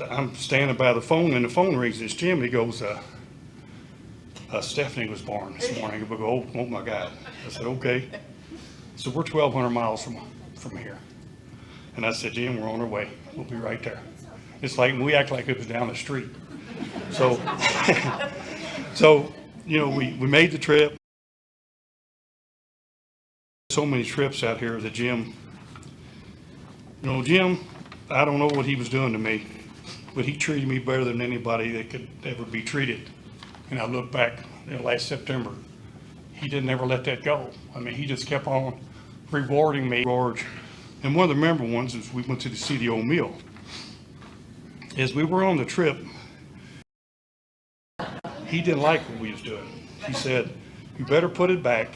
I'm standing by the phone, and the phone rings, and it's Jim. He goes, Stephanie was born this morning. I go, oh my God. I said, okay. So we're 1,200 miles from here. And I said, Jim, we're on our way. We'll be right there. It's like, we act like it was down the street. So, so, you know, we made the trip. So many trips out here that Jim, you know, Jim, I don't know what he was doing to me, but he treated me better than anybody that could ever be treated. And I look back, you know, last September, he didn't ever let that go. I mean, he just kept on rewarding me. And one of the memorable ones is we went to the CDO meal. As we were on the trip, he didn't like what we was doing. He said, you better put it back,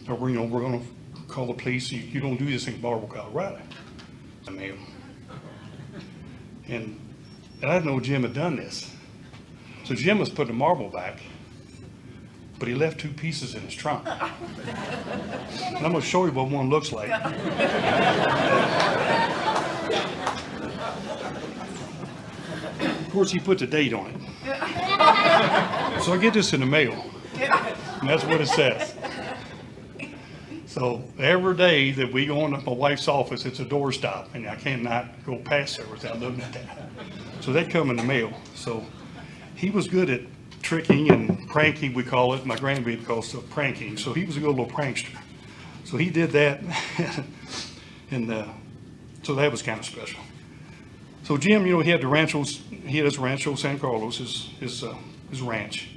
or we're going to call the police. You don't do this in Barber, Colorado. And I didn't know Jim had done this. So Jim was putting the marble back, but he left 2 pieces in his trunk. And I'm going to show you what one looks like. Of course, he put the date on it. So I get this in the mail, and that's what it says. So every day that we go into my wife's office, it's a doorstop, and I cannot go past there without looking at that. So they come in the mail. So he was good at tricking and pranking, we call it. My grandbaby calls it pranking. So he was a good little prankster. So he did that, and so that was kind of special. So Jim, you know, he had his Rancho San Carlos, his ranch.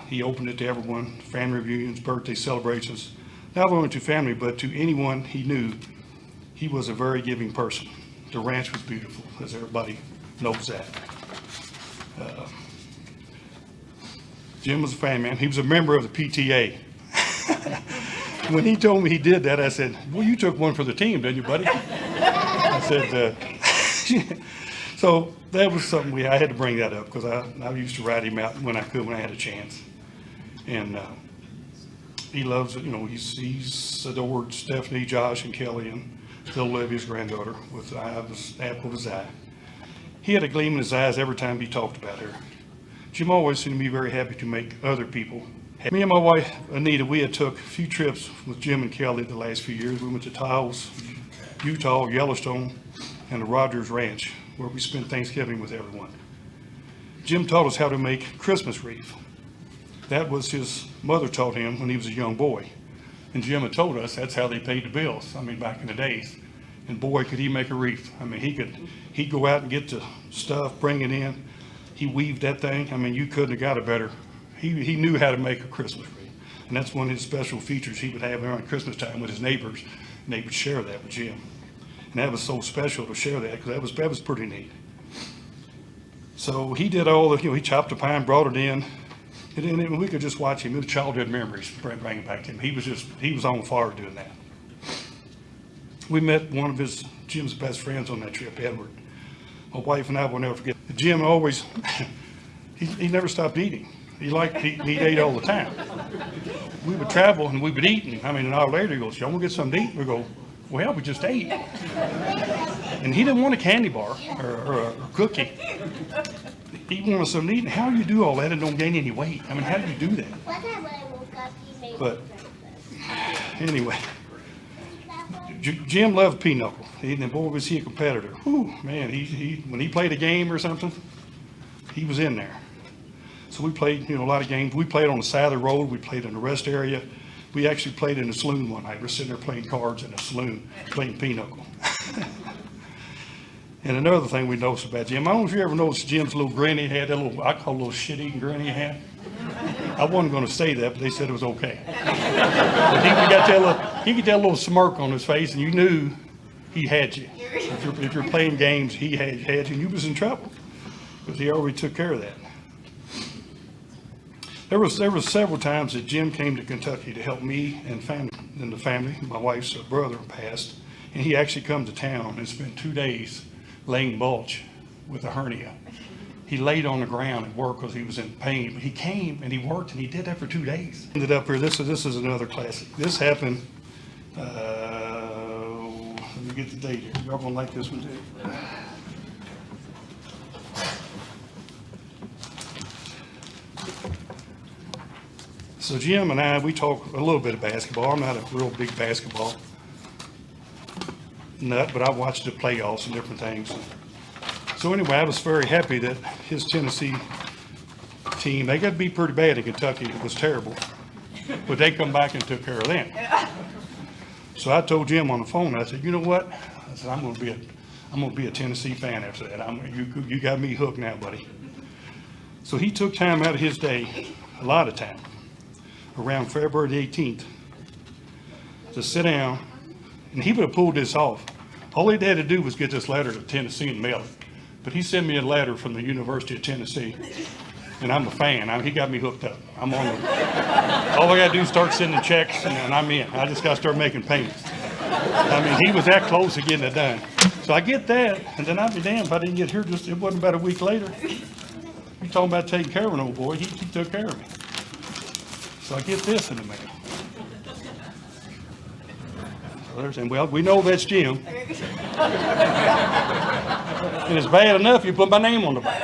He opened it to everyone, family reunions, birthday celebrations. Not only to family, but to anyone he knew. He was a very giving person. The ranch was beautiful, as everybody knows that. Jim was a fan, man. He was a member of the PTA. When he told me he did that, I said, well, you took one for the team, didn't you, buddy? I said, so that was something I had to bring that up, because I used to ride him out when I could, when I had a chance. And he loves it, you know, he's adored Stephanie, Josh, and Kelly, and still Olivia's granddaughter with the eye of his, apple of his eye. He had a gleam in his eyes every time he talked about her. Jim always seemed to be very happy to make other people happy. Me and my wife, Anita, we had took a few trips with Jim and Kelly the last few years. We went to Taos, Utah, Yellowstone, and the Rogers Ranch, where we spent Thanksgiving with everyone. Jim taught us how to make Christmas wreath. That was his mother taught him when he was a young boy. And Jim had told us that's how they paid the bills, I mean, back in the days. And boy, could he make a wreath. I mean, he'd go out and get the stuff, bring it in. He weaved that thing. I mean, you couldn't have got a better. He knew how to make a Christmas wreath. And that's one of his special features he would have around Christmas time with his neighbors. And they would share that with Jim. And that was so special to share that, because that was pretty neat. So he did all the, you know, he chopped the pine, brought it in. And then we could just watch him. It was childhood memories, bring it back to him. He was on fire doing that. We met one of Jim's best friends on that trip, Edward. My wife and I will never forget. Jim always, he never stopped eating. He ate all the time. We would travel and we would eat, and I mean, an hour later he goes, y'all want to get something to eat? We go, well, we just ate. And he didn't want a candy bar or a cookie. He wanted something to eat. And how do you do all that and don't gain any weight? I mean, how do you do that? But anyway, Jim loved pinochle. And boy, was he a competitor. Whew, man, when he played a game or something, he was in there. So we played, you know, a lot of games. We played on the side of the road. We played in the rest area. We actually played in the saloon one night. We're sitting there playing cards in a saloon, playing pinochle. And another thing we noticed about Jim, I don't know if you ever noticed Jim's little grin he had, that little, I call it a little shit-eating grin he had. I wasn't going to say that, but they said it was okay. But he could tell a little smirk on his face, and you knew he had you. If you're playing games, he had you, and you was in trouble, because he already took care of that. There was several times that Jim came to Kentucky to help me and the family. My wife's brother passed, and he actually come to town and spent 2 days laying mulch with a hernia. He laid on the ground and worked because he was in pain. But he came and he worked, and he did that for 2 days. Ended up here. This is another classic. This happened. Let me get the date here. Y'all gonna like this one too. So Jim and I, we talk a little bit of basketball. I'm not a real big basketball nut, but I watched the playoffs and different things. So anyway, I was very happy that his Tennessee team, they got beat pretty bad in Kentucky. It was terrible. But they come back and took care of them. So I told Jim on the phone, I said, you know what? I said, I'm gonna be a Tennessee fan after that. You got me hooked now, buddy. So he took time out of his day, a lot of time, around February the 18th, to sit down, and he would have pulled this off. All he had to do was get this letter to Tennessee and mail it. But he sent me a letter from the University of Tennessee, and I'm a fan. He got me hooked up. I'm on the, all I gotta do is start sending checks, and I'm in. I just gotta start making payments. I mean, he was that close to getting it done. So I get that, and then I'd be damned if I didn't get here it wasn't about a week later. You talking about taking care of an old boy, he took care of me. So I get this in the mail. And well, we know that's Jim. And it's bad enough you put my name on the back.